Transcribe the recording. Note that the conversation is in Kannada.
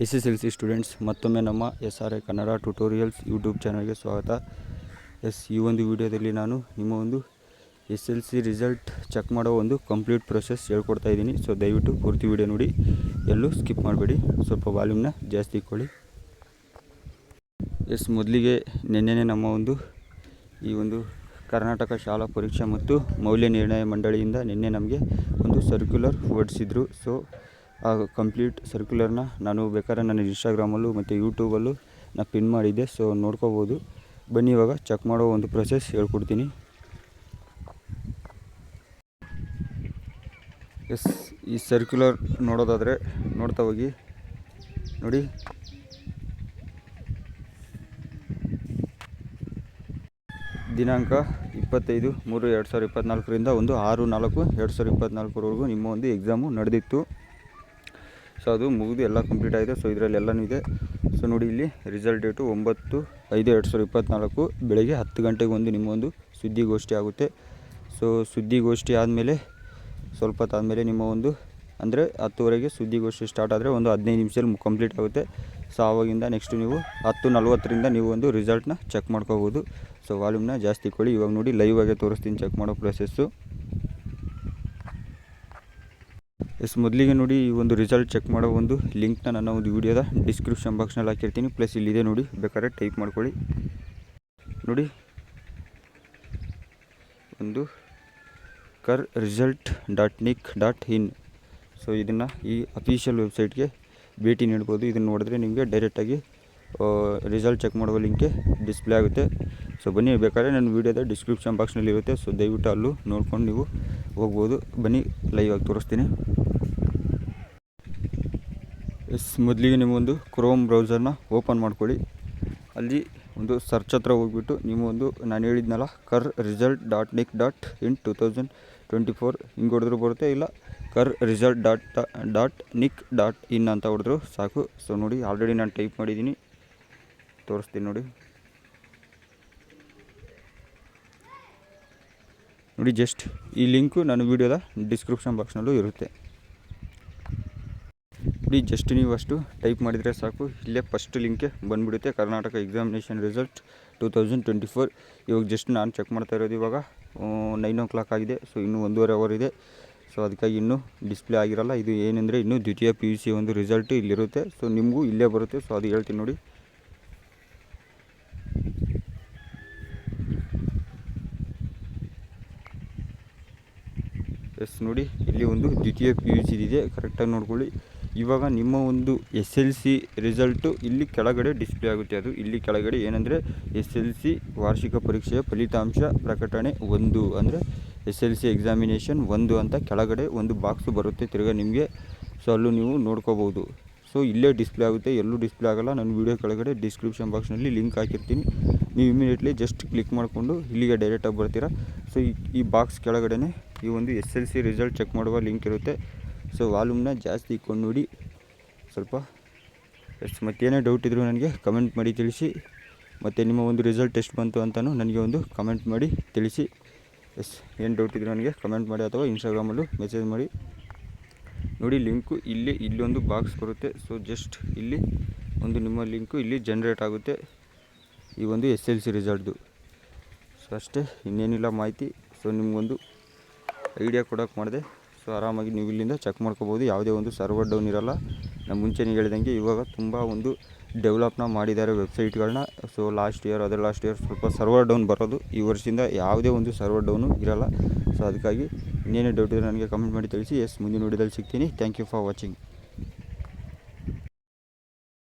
SSLC ಸ್ಟೂಡೆಂಟ್ಸ್ ಮತ್ತೊಮ್ಮೆ ನಮ್ಮ SRI ಕನ್ನಡ ಟ್ಯುಟೋರಿಯಲ್ಸ್ ಯೂಟ್ಯೂಬ್ ಚಾನಲ್ಗೆ ಸ್ವಾಗತ. ಈ ಒಂದು ವಿಡಿಯೋದಲ್ಲಿ ನಾನು ನಿಮ್ಮ ಒಂದು SSLC ರಿಸಲ್ಟ್ ಚೆಕ್ ಮಾಡೋ ಒಂದು ಕಂಪ್ಲೀಟ್ ಪ್ರೊಸೆಸ್ ಹೇಳ್ಕೊಡ್ತಾ ಇದ್ದೀನಿ. ಸೊ ದಯವಿಟ್ಟು ಪೂರ್ತಿ ವಿಡಿಯೋ ನೋಡಿ, ಎಲ್ಲೂ ಸ್ಕಿಪ್ ಮಾಡಬೇಡಿ, ಸ್ವಲ್ಪ ವಾಲ್ಯೂಮ್ನ ಜಾಸ್ತಿ ಇಟ್ಕೊಳ್ಳಿ. ಮೊದಲಿಗೆ ನಿನ್ನೆನೇ ನಮ್ಮ ಈ ಒಂದು ಕರ್ನಾಟಕ ಶಾಲಾ ಪರೀಕ್ಷಾ ಮತ್ತು ಮೌಲ್ಯ ನಿರ್ಣಯ ಮಂಡಳಿಯಿಂದ ನಿನ್ನೆ ನಮಗೆ ಒಂದು ಸರ್ಕ್ಯುಲರ್ ಹೊರಡಿಸಿದ್ರು. ಸೊ ಆ ಕಂಪ್ಲೀಟ್ ಸರ್ಕ್ಯುಲರ್ನ ನಾನು ಬೇಕಾದ್ರೆ ನನ್ನ ಇನ್ಸ್ಟಾಗ್ರಾಮಲ್ಲೂ ಮತ್ತು ಯೂಟ್ಯೂಬಲ್ಲೂ ನಾನು ಪಿನ್ ಮಾಡಿದ್ದೆ. ಸೊ ನೋಡ್ಕೋಬೋದು. ಬನ್ನಿ ಇವಾಗ ಚೆಕ್ ಮಾಡೋ ಒಂದು ಪ್ರೊಸೆಸ್ ಹೇಳ್ಕೊಡ್ತೀನಿ. ಈ ಸರ್ಕ್ಯುಲರ್ ನೋಡೋದಾದರೆ ನೋಡ್ತಾ ಹೋಗಿ. ನೋಡಿ, ದಿನಾಂಕ 25/3/2024 ಒಂದು 6/4/2024 ನಿಮ್ಮ ಒಂದು ಎಕ್ಸಾಮು ನಡೆದಿತ್ತು. ಸೊ ಅದು ಮುಗಿದು ಎಲ್ಲ ಕಂಪ್ಲೀಟ್ ಆಗಿದೆ. ಸೊ ಇದರಲ್ಲಿ ಎಲ್ಲನೂ ಇದೆ. ಸೊ ನೋಡಿ, ಇಲ್ಲಿ ರಿಸಲ್ಟ್ ಡೇಟು 9/5/2024 ಬೆಳಗ್ಗೆ 10 ಗಂಟೆಗೆ ನಿಮ್ಮ ಒಂದು ಸುದ್ದಿಗೋಷ್ಠಿ ಆಗುತ್ತೆ. ಸೊ ಸುದ್ದಿಗೋಷ್ಠಿ ಆದಮೇಲೆ ಸ್ವಲ್ಪ ಹೊತ್ತಾದಮೇಲೆ ನಿಮ್ಮ ಅಂದರೆ 10:00ವರೆಗೆ ಸುದ್ದಿಗೋಷ್ಠಿ ಸ್ಟಾರ್ಟ್ ಆದರೆ ಒಂದು 15 ನಿಮಿಷದಲ್ಲಿ ಕಂಪ್ಲೀಟ್ ಆಗುತ್ತೆ. ಸೊ ಆವಾಗಿಂದ ನೆಕ್ಸ್ಟು ನೀವು 10:40 ನೀವು ಒಂದು ರಿಸಲ್ಟ್ನ ಚೆಕ್ ಮಾಡ್ಕೋಬೋದು. ಸೊ ವಾಲ್ಯೂಮ್ನ ಜಾಸ್ತಿ ಕೊಡಿ. ಇವಾಗ ನೋಡಿ, ಲೈವ್ ಆಗಿ ತೋರಿಸ್ತೀನಿ ಚೆಕ್ ಮಾಡೋ ಪ್ರೊಸೆಸ್ಸು. ಮೊದಲಿಗೆ ನೋಡಿ, ಈ ಒಂದು ರಿಸಲ್ಟ್ ಚೆಕ್ ಮಾಡೋ ಒಂದು ಲಿಂಕ್ನ ನನ್ನ ಒಂದು ವಿಡಿಯೋದ ಡಿಸ್ಕ್ರಿಪ್ಷನ್ ಬಾಕ್ಸ್ನಲ್ಲಿ ಹಾಕಿರ್ತೀನಿ. ಪ್ಲಸ್ ಇಲ್ಲಿದೆ ನೋಡಿ, ಬೇಕಾದ್ರೆ ಟೈಪ್ ಮಾಡ್ಕೊಳ್ಳಿ. ನೋಡಿ, ಒಂದು KarResult.nic.in. ಸೊ ಇದನ್ನು ಈ ಅಫಿಷಿಯಲ್ ವೆಬ್ಸೈಟ್ಗೆ ಭೇಟಿ ನೀಡ್ಬೋದು. ಇದನ್ನು ನೋಡಿದ್ರೆ ನಿಮಗೆ ಡೈರೆಕ್ಟಾಗಿ ರಿಸಲ್ಟ್ ಚೆಕ್ ಮಾಡುವ ಲಿಂಕ್ಗೆ ಡಿಸ್ಪ್ಲೇ ಆಗುತ್ತೆ. ಸೊ ಬನ್ನಿ, ಬೇಕಾದ್ರೆ ನನ್ನ ವೀಡಿಯೋದ ಡಿಸ್ಕ್ರಿಪ್ಷನ್ ಬಾಕ್ಸ್ನಲ್ಲಿ ಇರುತ್ತೆ. ಸೊ ದಯವಿಟ್ಟು ಅಲ್ಲೂ ನೋಡ್ಕೊಂಡು ನೀವು ಹೋಗ್ಬೋದು. ಬನ್ನಿ, ಲೈವ್ ಆಗಿ ತೋರಿಸ್ತೀನಿ. ಮೊದಲಿಗೆ ನಿಮ್ಮೊಂದು ಕ್ರೋಮ್ ಬ್ರೌಸರ್ನ ಓಪನ್ ಮಾಡ್ಕೊಳ್ಳಿ. ಅಲ್ಲಿ ಒಂದು ಸರ್ಚ್ ಹತ್ರ ಹೋಗ್ಬಿಟ್ಟು ನಾನು ಹೇಳಿದ್ನಲ್ಲ, KarResult.nic.in 2024 ಹಿಂಗೆ ಹೊಡೆದ್ರೂ ಬರುತ್ತೆ, ಇಲ್ಲ KarResult.nic.in ಅಂತ ಹೊಡೆದ್ರು ಸಾಕು. ಸೊ ನೋಡಿ, ಆಲ್ರೆಡಿ ನಾನು ಟೈಪ್ ಮಾಡಿದ್ದೀನಿ, ತೋರಿಸ್ತೀನಿ ನೋಡಿ. ಜಸ್ಟ್ ಈ ಲಿಂಕು ನನ್ನ ವೀಡಿಯೋದ ಡಿಸ್ಕ್ರಿಪ್ಷನ್ ಬಾಕ್ಸ್ನಲ್ಲೂ ಇರುತ್ತೆ. ನೋಡಿ, ಜಸ್ಟ್ ನೀವು ಅಷ್ಟು ಟೈಪ್ ಮಾಡಿದರೆ ಸಾಕು, ಇಲ್ಲೇ ಫಸ್ಟ್ ಲಿಂಕೆ ಬಂದುಬಿಡುತ್ತೆ, ಕರ್ನಾಟಕ ಎಕ್ಸಾಮಿನೇಷನ್ ರಿಸಲ್ಟ್ 2024. ಇವಾಗ ಜಸ್ಟ್ ನಾನು ಚೆಕ್ ಮಾಡ್ತಾ ಇರೋದು ಇವಾಗ 9 o'clock ಆಗಿದೆ. ಸೊ ಇನ್ನೂ 1.5 hour ಇದೆ. ಸೊ ಅದಕ್ಕಾಗಿ ಇನ್ನೂ ಡಿಸ್ಪ್ಲೇ ಆಗಿರಲ್ಲ. ಇದು ಏನೆಂದರೆ ಇನ್ನೂ ದ್ವಿತೀಯ PUC ಒಂದು ರಿಸಲ್ಟ್ ಇಲ್ಲಿರುತ್ತೆ. ಸೊ ನಿಮಗೂ ಇಲ್ಲೇ ಬರುತ್ತೆ. ಸೊ ಅದು ಹೇಳ್ತೀನಿ ನೋಡಿ. ನೋಡಿ, ಇಲ್ಲಿ ಒಂದು ದ್ವಿತೀಯ PUC ಇದೆ, ಕರೆಕ್ಟಾಗಿ ನೋಡ್ಕೊಳ್ಳಿ. ಇವಾಗ ನಿಮ್ಮ ಒಂದು SLC ರಿಸಲ್ಟು ಇಲ್ಲಿ ಕೆಳಗಡೆ ಡಿಸ್ಪ್ಲೇ ಆಗುತ್ತೆ. ಅದು ಇಲ್ಲಿ ಕೆಳಗಡೆ ಏನಂದರೆ SLC ವಾರ್ಷಿಕ ಪರೀಕ್ಷೆಯ ಫಲಿತಾಂಶ ಪ್ರಕಟಣೆ 1 ಅಂದರೆ SLC ಎಕ್ಸಾಮಿನೇಷನ್ 1 ಅಂತ ಕೆಳಗಡೆ ಒಂದು ಬಾಕ್ಸು ಬರುತ್ತೆ ತಿರ್ಗಾ ನಿಮಗೆ. ಸೊ ಅಲ್ಲೂ ನೀವು ನೋಡ್ಕೋಬೋದು. ಸೊ ಇಲ್ಲೇ ಡಿಸ್ಪ್ಲೇ ಆಗುತ್ತೆ, ಎಲ್ಲೂ ಡಿಸ್ಪ್ಲೇ ಆಗೋಲ್ಲ. ನನ್ನ ವೀಡಿಯೋ ಕೆಳಗಡೆ ಡಿಸ್ಕ್ರಿಪ್ಷನ್ ಬಾಕ್ಸ್ನಲ್ಲಿ ಲಿಂಕ್ ಹಾಕಿರ್ತೀನಿ. ನೀವು ಇಮಿಡಿಯೇಟ್ಲಿ ಜಸ್ಟ್ ಕ್ಲಿಕ್ ಮಾಡಿಕೊಂಡು ಇಲ್ಲಿಗೆ ಡೈರೆಕ್ಟಾಗಿ ಬರ್ತೀರಾ. ಸೊ ಈ ಬಾಕ್ಸ್ ಕೆಳಗಡೆ ಈ ಒಂದು SLC ರಿಸಲ್ಟ್ ಚೆಕ್ ಮಾಡುವ ಲಿಂಕ್ ಇರುತ್ತೆ. ಸೊ ವಾಲ್ಯೂಮ್ನ ಜಾಸ್ತಿ ಇಟ್ಕೊಂಡು ನೋಡಿ ಸ್ವಲ್ಪ. ಮತ್ತೇನೇ ಡೌಟ್ ಇದ್ದರೂ ನನಗೆ ಕಮೆಂಟ್ ಮಾಡಿ ತಿಳಿಸಿ. ಮತ್ತು ನಿಮ್ಮ ಒಂದು ರಿಸಲ್ಟ್ ಎಷ್ಟು ಬಂತು ಅಂತಲೂ ನನಗೆ ಒಂದು ಕಮೆಂಟ್ ಮಾಡಿ ತಿಳಿಸಿ. ಏನು ಡೌಟ್ ಇದ್ದರೂ ನನಗೆ ಕಮೆಂಟ್ ಮಾಡಿ ಅಥವಾ ಇನ್ಸ್ಟಾಗ್ರಾಮಲ್ಲೂ ಮೆಸೇಜ್ ಮಾಡಿ. ನೋಡಿ, ಲಿಂಕು ಇಲ್ಲೊಂದು ಬಾಕ್ಸ್ ಬರುತ್ತೆ. ಸೊ ಜಸ್ಟ್ ಇಲ್ಲಿ ಒಂದು ನಿಮ್ಮ ಲಿಂಕು ಇಲ್ಲಿ ಜನ್ರೇಟ್ ಆಗುತ್ತೆ, ಈ ಒಂದು SLC ರಿಸಲ್ಟ್ದು. ಸೊ ಅಷ್ಟೇ, ಇನ್ನೇನಿಲ್ಲ ಮಾಹಿತಿ. ಸೊ ನಿಮಗೊಂದು ಐಡಿಯಾ ಕೊಡೋಕೆ ಮಾಡಿದೆ. ಸೊ ಆರಾಮಾಗಿ ನೀವು ಇಲ್ಲಿಂದ ಚೆಕ್ ಮಾಡ್ಕೋಬೋದು. ಯಾವುದೇ ಒಂದು ಸರ್ವರ್ ಡೌನ್ ಇರೋಲ್ಲ. ನಾನು ಮುಂಚೆನೇ ಹೇಳಿದಂಗೆ ಇವಾಗ ತುಂಬ ಒಂದು ಡೆವಲಪ್ನ ಮಾಡಿದ್ದಾರೆ ವೆಬ್ಸೈಟ್ಗಳನ್ನ. ಸೊ ಲಾಸ್ಟ್ ಇಯರ್ ಸ್ವಲ್ಪ ಸರ್ವರ್ ಡೌನ್ ಬರೋದು. ಈ ವರ್ಷದಿಂದ ಯಾವುದೇ ಒಂದು ಸರ್ವರ್ ಡೌನು ಇರೋಲ್ಲ. ಸೊ ಅದಕ್ಕಾಗಿ ಇನ್ನೇನೇ ಡೌಟ್ ಇದ್ದರೆ ನನಗೆ ಕಮೆಂಟ್ ಮಾಡಿ ತಿಳಿಸಿ. ಮುಂದಿನ ವಿಡಿಯೋದಲ್ಲಿ ಸಿಗ್ತೀನಿ. Thank you for watching.